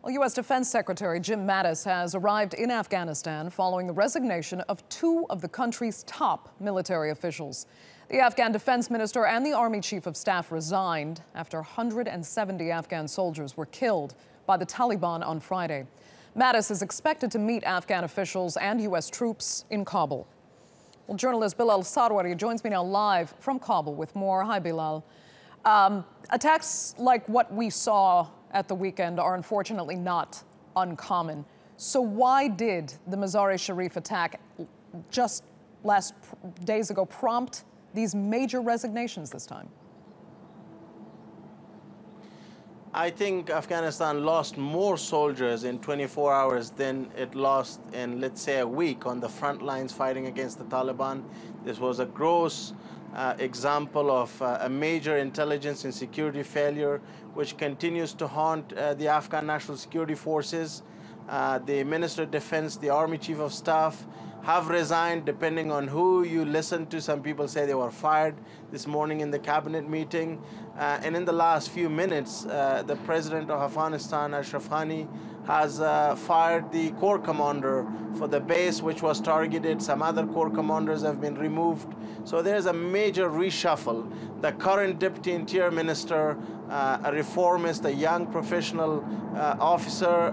Well, U.S. Defense Secretary Jim Mattis has arrived in Afghanistan following the resignation of two of the country's top military officials. The Afghan Defence Minister and the Army Chief of Staff resigned after 170 Afghan soldiers were killed by the Taliban on Friday. Mattis is expected to meet Afghan officials and U.S. troops in Kabul. Well, journalist Bilal Sarwary joins me now live from Kabul with more. Hi, Bilal. Attacks like what we saw at the weekend are unfortunately not uncommon. So why did the Mazar-e-Sharif attack just days ago prompt these major resignations this time? I think Afghanistan lost more soldiers in 24 hours than it lost in, let's say, a week on the front lines fighting against the Taliban. This was a gross example of a major intelligence and security failure, which continues to haunt the Afghan National Security Forces. The Minister of Defense, the Army Chief of Staff have resigned, depending on who you listen to. Some people say they were fired this morning in the cabinet meeting. And in the last few minutes, the President of Afghanistan, Ashraf Ghani, has fired the Corps Commander for the base, which was targeted. Some other Corps Commanders have been removed. So there's a major reshuffle. The current Deputy Interior Minister, a reformist, a young professional officer,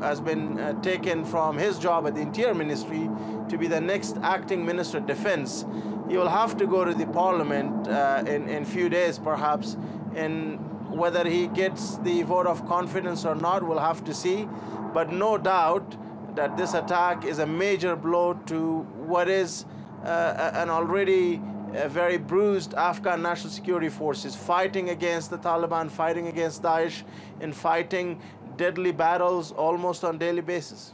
has been taken from his job at the Interior Ministry to be the next acting Minister of Defense. He will have to go to the Parliament in a few days, perhaps, and whether he gets the vote of confidence or not, we'll have to see. But no doubt that this attack is a major blow to what is an already very bruised Afghan National Security Forces, fighting against the Taliban, fighting against Daesh, and fighting deadly battles almost on a daily basis.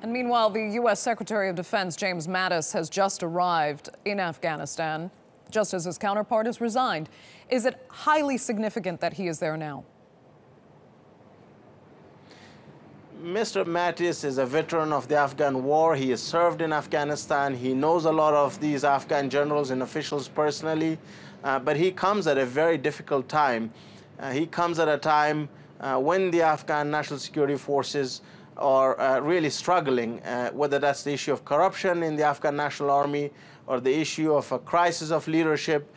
And meanwhile, the U.S. Secretary of Defense, James Mattis, has just arrived in Afghanistan, just as his counterpart has resigned. Is it highly significant that he is there now? Mr. Mattis is a veteran of the Afghan war. He has served in Afghanistan. He knows a lot of these Afghan generals and officials personally, but he comes at a very difficult time. He comes at a time when the Afghan National Security Forces are really struggling, whether that's the issue of corruption in the Afghan National Army or the issue of a crisis of leadership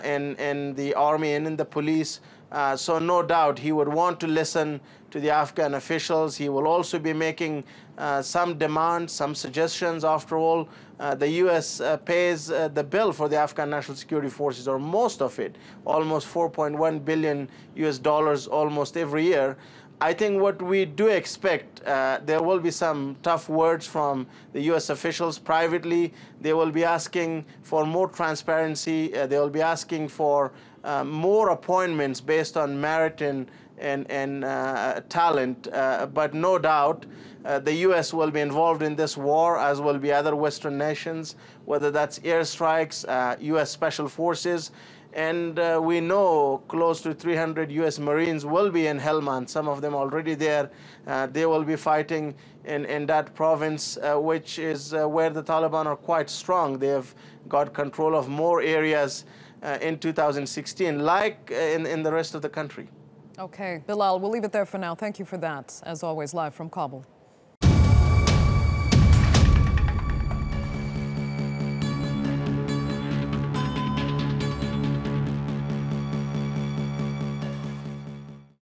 in the army and in the police. So no doubt he would want to listen to the Afghan officials. He will also be making some demands, some suggestions. After all, the U.S. pays the bill for the Afghan National Security Forces, or most of it, almost $4.1 billion almost every year. I think what we do expect, there will be some tough words from the U.S. officials privately. They will be asking for more transparency. They will be asking for more appointments based on merit and talent. But no doubt the U.S. will be involved in this war, as will be other Western nations, whether that's airstrikes, U.S. Special Forces. And we know close to 300 U.S. Marines will be in Helmand, some of them already there. They will be fighting in that province, which is where the Taliban are quite strong. They have got control of more areas in 2016, like in the rest of the country. Okay, Bilal, we'll leave it there for now. Thank you for that. As always, live from Kabul.